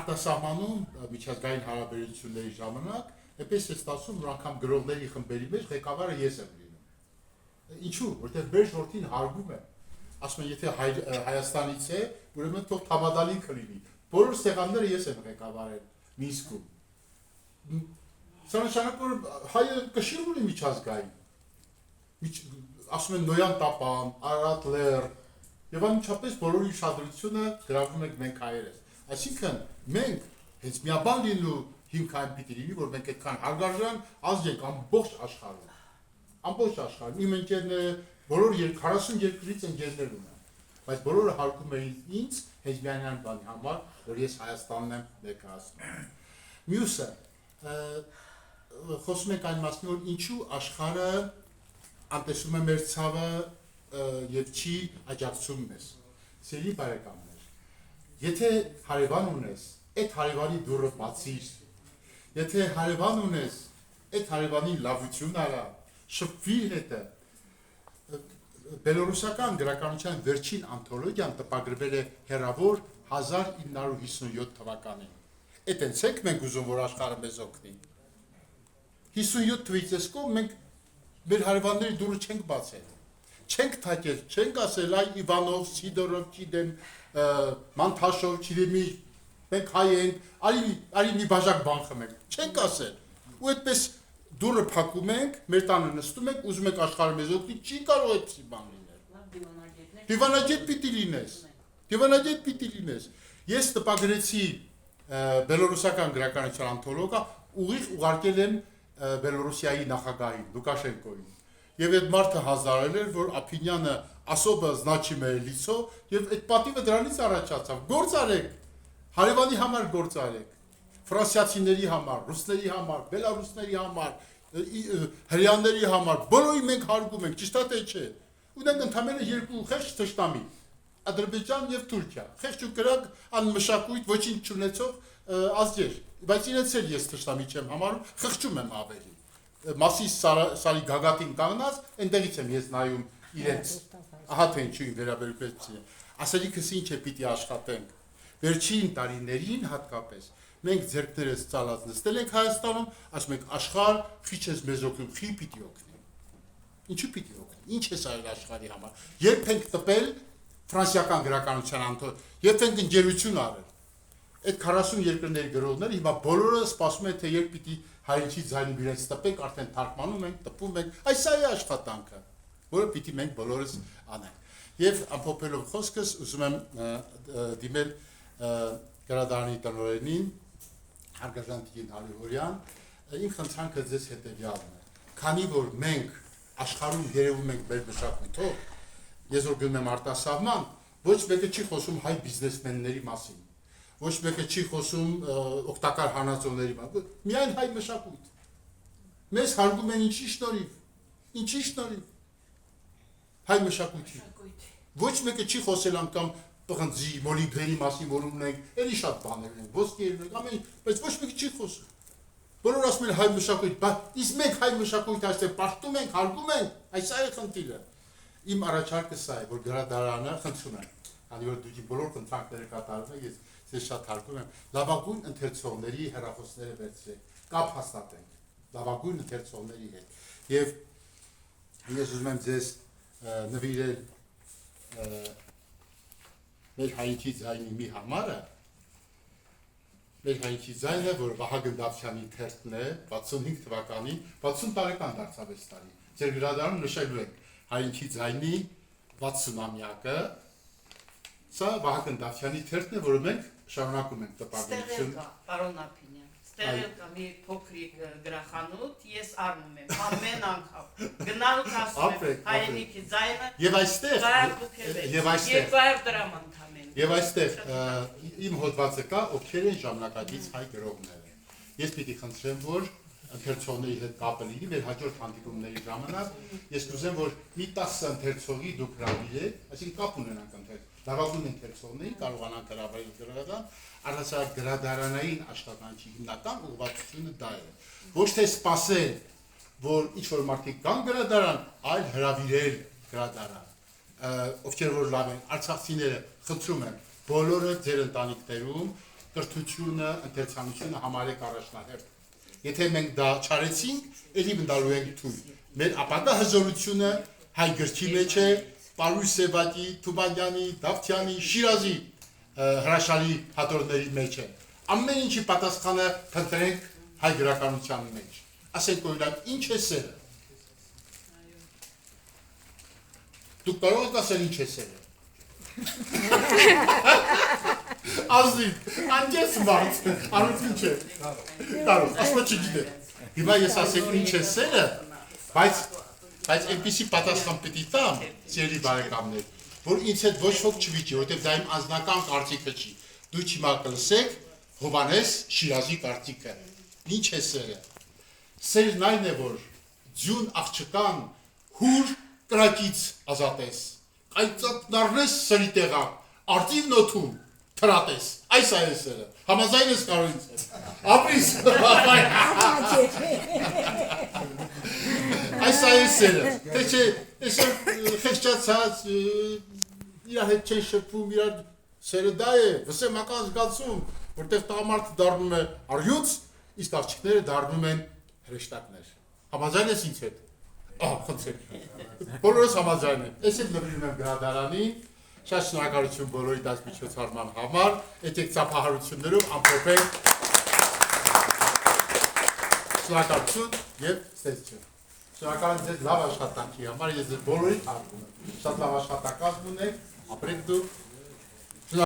արտասահմանում միջազգային հարաբերությունների ժամանակ էպես է ստացվում, որ անգամ գրողների խմբերի մեջ ղեկավարը ես եմ լինում։ Ինչու՞, որտեղ մեր ժողովրդին հարգում է։ Ասում են, եթե Հայաստանից է, ուրեմն թող Թամադալին կլինի։ Բոլոր սեղանները ես եմ ղեկավարել Մինսկում։ Սա նշանակում է հայը կշիռ ունի միջազգային։ Ասում են Նոյան Տապան, Արարատ Լեռ, եւ անմիջապես բոլորի ուշադրությունը գրավում ենք մենք հայերս։ Այսինքն մենք հենց միաբան լինելու հիմք այն պիտի լինի, որ մենք այդքան հարգարժան ազգ ենք ամբողջ աշխարհում։ Ամբողջ աշխարհում իմ ընկերները բոլոր 40 երկրից ընկերներ ունեն, բայց բոլորը հարգում էին ինձ հենց միայն այն բանի համար, որ ես Հայաստանն եմ ներկայացնում։ Մյուսը խոսում ենք այն մասին, որ ինչու աշխարհը անտեսում է մեր ցավը եւ չի աջակցում մեզ։ Սիրելի բարեկամներ, եթե հարևան ունես, այդ հարևանի դուռը բացիր։ Եթե հարևան ունես, այդ հարևանի լավություն արա, շփվիր հետը։ Բելոռուսական գրականության վերջին անթոլոգիան տպագրվել է հեռավոր 1957 թվականին։ Այդ ենք մենք ուզում, որ աշխարհը մեզ օգնի։ 57 թվականից սկսով մենք մեր հարևանների դուռը չենք բացել։ Չենք թակել, չենք ասել այ Իվանով, Սիդորով, չիդեմ, Մանթաշով, չիդեմի, մենք հայ ենք, արի մի բաժակ բան խմենք, չենք ասել։ Ու այդպես դուռը փակում ենք, մեր տանը նստում ենք, ուզում ենք աշխարհը մեզ օգնի, չի կարող այդպիսի բան լինել։ Դիվանագետ պիտի լինես։ Դիվանագետ պիտի լինես։ Ես տպագրեցի բելոռուսական գրականության անթոլոգիա, ուղիղ ուղարկել եմ Բելոռուսիայի նախագահին, Լուկաշենկոին։ Եվ այդ մարդը հազարել էր, որ Ափինյանը особо значимое лицо, եւ այդ պատիվը դրանից առաջացավ։ Գործ արեք, հարևանի համար գործ արեք, ֆրանսիացիների համար, ռուսների համար, բելարուսների համար, հրեաների համար, բոլորի մենք հարգում ենք, ճիշտ է թե չէ։ Ունենք ընդամենը երկու խեղճ թշնամի, Ադրբեջան եւ Թուրքիա, խեղճ ու կրակ անմշակույթ ոչինչ չունեցող ազգեր, բայց իրենց էլ ես թշնամի չեմ համարում, խղճում եմ ավելի։ Մասիս սարի գագաթին կանգնած, այնտեղից եմ ես նայում իրենց, ահա թե ինչու իմ վերաբերյալ ասելիքս ինչ է պիտի աշխատենք։ Վերջին տարիներին հատկապես մենք ձեռքներս ծալած նստել ենք Հայաստանում, ասում ենք աշխարհ, խիչ ես մեզ օգնում, խի պիտի օգնի։ Ինչու պիտի օգնի։ Ինչ է սա աշխարհի համար։ Երբ ենք տպել ֆրանսիական գրականության անթոլ, երբ ենք ընկերություն արել։ Այդ 40 երկրների գրողները հիմա բոլորը սպասում են, թե երբ պիտի հայրենիքի ձայնը իրենց տպենք, արդեն թարգմանում ենք, տպում ենք, այս է աշխատանքը, որը պիտի մենք բոլորս անենք։ Եվ ամփոփելով խոսքս, ուզում եմ դիմել գրադարանի տնօրենին, հարգարժան Տիկին Հալիհորյան, իմ խնդրանքը ձեզ հետևյալն է։ Քանի որ մենք աշխարհում երևում ենք մեր մշակույթով, ես որ գնում եմ արտասահման, ոչ մեկը չի խոսում հայ բիզնեսմենների մասին։ Ոչ մեկը չի խոսում օգտակար հանածոների մասին, միայն հայ մշակույթ։ Մեզ հարգում են ինչի շնորհիվ։ Ինչի շնորհիվ։ Հայ մշակույթի։ Ոչ մեկը չի խոսել անգամ պղնձի, մոլիբդենի մասին, որ ունենք, էլի շատ բաներ ունենք, ոսկերներ, ամեն, բայց ոչ մեկը չի խոսում։ Բոլորը ասում են հայ մշակույթ, բայց իսկ մենք հայ մշակույթ այստեղ պարտում ենք, հարգում ենք, այս է խնդիրը։ Իմ առաջարկը սա է, որ գրադարանը խնդրում եմ, քանի որ դուք բոլոր խնդրանքները կատարում եք, ես շատ հարգում եմ, լավագույն ընթերցողների հեռախոսները վերցրեք, կապ հաստատենք, լավագույն ընթերցողների հետ։ Եվ ես ուզում եմ ձեզ նվիրել մեր հայրենիքի ձայնի մի համարը, մեր հայրենիքի ձայնը, որ Վահագն Դավթյանի թերթն է, 65 թվականին, 60 տարեկան դարձավ այս տարի։ Ձեր գրադարանում նշելու ենք հայրենիքի ձայնի 60-ամյակը։ Սա Վահագն Դավթյանի թերթն է, որը մենք շարունակում ենք տպագրություն։ Պարոն Ափինյան, ստեղել կա մի փոքրիկ գրախանութ, ես առնում եմ ամեն անգամ։ Գնալուց ասում եմ հայրենիքի ձայնը։ Եվ այստեղ 200 դրամ ընդամենը։ Եվ այստեղ իմ հոդվածը կա, ովքեր են ժամանակակից հայ գրողները։ Ես պիտի խնդրեմ, որ ընթերցողների հետ կապը լինի, մեր հաջորդ հանդիպումների ժամանակ ես կուզեմ, որ մի 10 ընթերցողի դուք հրավիրեք, այսինքն կապ ունենանք լավագույն ընթերցողների կարողանանք հրավիրել գրադարան, առհասարակ գրադարանային աշխատանքի հիմնական ուղղվածությունը դա է։ Ոչ թե սպասել, որ ինչ-որ մարդիկ կան գրադարան, այլ հրավիրել գրադարան։ Ովքեր որ լավ են, արցախցիները խնդրում եմ, բոլորը ձեր ընտանիքներում կրթությունը, ընթերցանությունը համարեք առաջնահերթ։ Եթե մենք դա չարեցինք, ելի մտալու ենք թույլ։ Մեր ապագա հզորությունը հայ գրքի մեջ է, Պարուս Սևակի, Թումանյանի, Դավթյանի, Շիրազի հրաշալի հատորների մեջ է։ Ամեն ինչի պատասխանը փնտրենք հայ գրականության մեջ։ Ասենք օրինակ, ինչ է սերը։ Դուք կարող եք ասել ինչ է սերը։ Ազնիվ, անկես մարդ, անություն չէ։ Կարող, ասպա չգիտեմ։ Հիմա ես ասեմ ինչ է սերը, բայց այնպիսի պատասխան պիտի տամ, սիրելի բարեկամներ, որ ինձ հետ ոչ ոք չվիճի, որտեղ դա իմ անձնական կարծիքը չի։ Դու հիմա կլսեք Հովհաննես Շիրազի կարծիքը։ Ինչ է սերը։ Սերն այն է, որ ձյուն աղջկան հուր կրակից ազատես, կայծատնարնես սրի տեղակ, արտիվ նոթում թրատես, այս է սերը, համաձայն ես կարող ինձ հետ, ապրիս, այս է սերը, թե չէ, ես խեշճացած, իրար հետ չեն շպվում, իրար սերը դա է, վսեմական զգացում, որտեղ տղամարդը դառնում է արյուծ, իսկ աղջիկները դառնում են հրեշտակներ, համաձայն ես ինձ հետ, խնդրեք, բոլորս համաձայն են, ես էլ նվիրում եմ գրադարանին, շատ շնորհակալություն բոլորի դասմիջոցառման համար, եկեք ծափահարություններով ամփոփենք շնորհակալություն եւ ստեղծություն։ Շնորհակալ եմ ձեզ լավ աշխատանքի համար, ես ձեզ բոլորին հարվում եմ։ Շատ լավ աշխատակազմ ունեք, ապրեք դուք